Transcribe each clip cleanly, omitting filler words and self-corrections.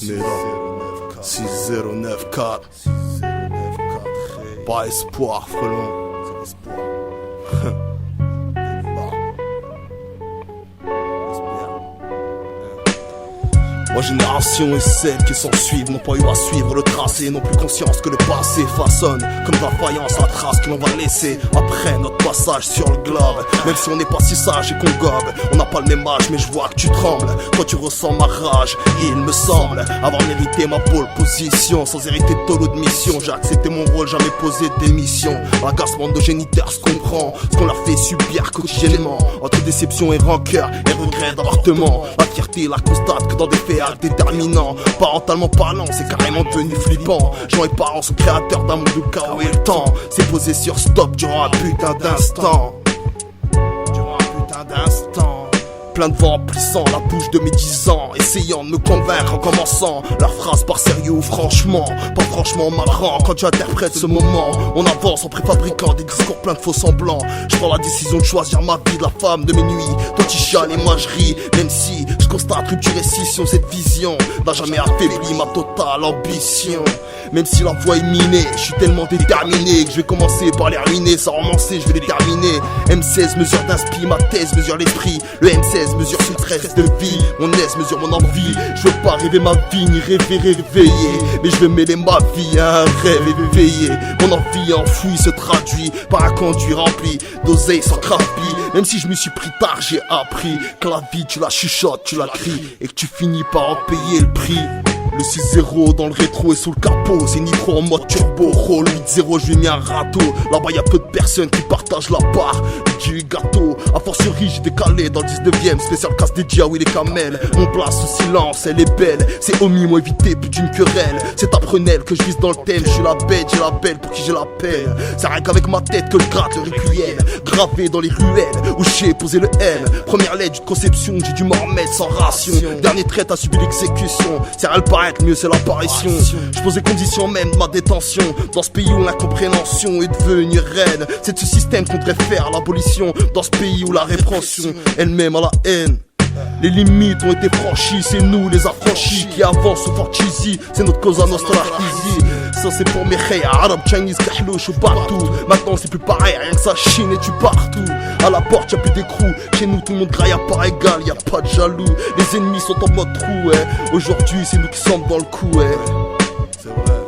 Médan 6094 Pas espoir, frelon. Ma génération et celles qui s'en suivent n'ont pas eu à suivre le tracé, n'ont plus conscience que le passé façonne comme de la faïence la trace que l'on va laisser après notre passage sur le globe. Même si on n'est pas si sage et qu'on gobe, on n'a pas le même âge mais je vois que tu trembles quand tu ressens ma rage. Il me semble avoir mérité ma pole position sans hériter de tolo de mission. J'ai accepté mon rôle, jamais posé d'émission. L'agacement de nos géniteurs se comprend, ce qu'on leur fait subir quotidiennement. Entre déception et rancœur et regret d'avortement, la fierté la constate que dans des faits déterminant. Parentalement parlant, c'est carrément devenu flippant. Gens et parents sont créateurs d'un monde où chaos et le temps c'est posé sur stop durant un putain d'instant. Plein de vent emplissant la bouche de mes 10 ans, essayant de me convaincre en commençant leur phrase par sérieux ou franchement. Pas franchement marrant quand tu interprètes ce moment. On avance en préfabriquant des discours pleins de faux semblants. Je prends la décision de choisir ma vie, de la femme de mes nuits. Toi tu chiales et moi je ris, même si je constate rupture et scission. Cette vision n'a jamais affaibli ma totale ambition. Même si la voie est minée, je suis tellement déterminé que je vais commencer par les ruiner. Sans romancer, je vais les terminer. M16 mesure d'inspi, ma thèse mesure l'esprit. Le M16 mesure ce stress de vie. Mon S mesure mon envie. Je veux pas rêver ma vie ni rêver réveillé, mais je veux mêler ma vie à un rêve éveillé. Mon envie enfouie se traduit par un conduit rempli d'oseille sans crapi. Même si je me suis pris tard, j'ai appris que la vie tu la chuchotes, tu la cries et que tu finis par en payer le prix. Le 6-0 dans le rétro et sous le capot, c'est nitro en mode turbo. Roll 8-0, je lui ai mis un râteau. Là-bas y'a peu de personnes qui partagent la part du gâteau. A fortiori j'ai décalé dans le 19ème, spécial casse des Diaw et les camels. Mon place sous silence, elle est belle. C'est omis, m'ont évité plus d'une querelle. C'est ta prunelle que je vise dans le thème. Je suis la bête, j'ai la belle pour qui j'ai la peine. C'est rien qu'avec ma tête que je gratte le requiem. Gravé dans les ruelles où j'ai posé le M. Première lettre de conception, j'ai dû m'en remettre sans ration. Dernier trait, t'as subi l'exécution. C'est rien le paraître, mieux c'est l'apparition. Je pose les conditions même de ma détention. Dans ce pays où l'incompréhension est devenue reine, c'est de ce système qu'on devrait faire l'abolition. Dans ce pays où la répression elle-même a la haine. Les limites ont été franchies, c'est nous les affranchis qui avancent au fort cheesy, c'est notre cause à nostra easy. Ça c'est pour mes khaya, arabes, chinese, kahlouch ou partout. Maintenant c'est plus pareil, rien que ça Chine et tu partout. À la porte y'a plus d'écrou, chez nous tout le monde graille à part égale, y'a pas de jaloux. Les ennemis sont en mode trou, ouais. Aujourd'hui c'est nous qui sommes dans le coup, ouais. C'est vrai.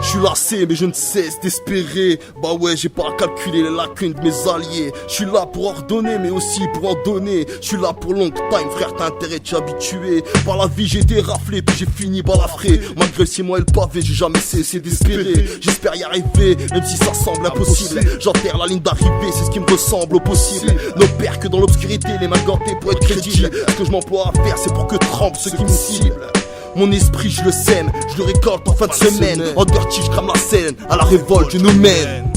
Je suis lassé mais je ne cesse d'espérer. Bah ouais, j'ai pas à calculer les lacunes de mes alliés. Je suis là pour ordonner mais aussi pour en donner. Je suis là pour long time, frère, t'as intérêt de t'habituer. Par la vie j'ai été raflé puis j'ai fini balafré. Malgré le ciment et le pavé, j'ai jamais cessé d'espérer. J'espère y arriver, même si ça semble impossible. J'enterre la ligne d'arrivée, c'est ce qui me ressemble au possible. N'opère que dans l'obscurité, les mains gantées pour être crédible. Ce que je m'emploie à faire, c'est pour que tremble ceux qui me ciblent. Mon esprit je le sème, je le récolte en fin de semaine. En dirty je crame la scène, à la révolte je nous mène.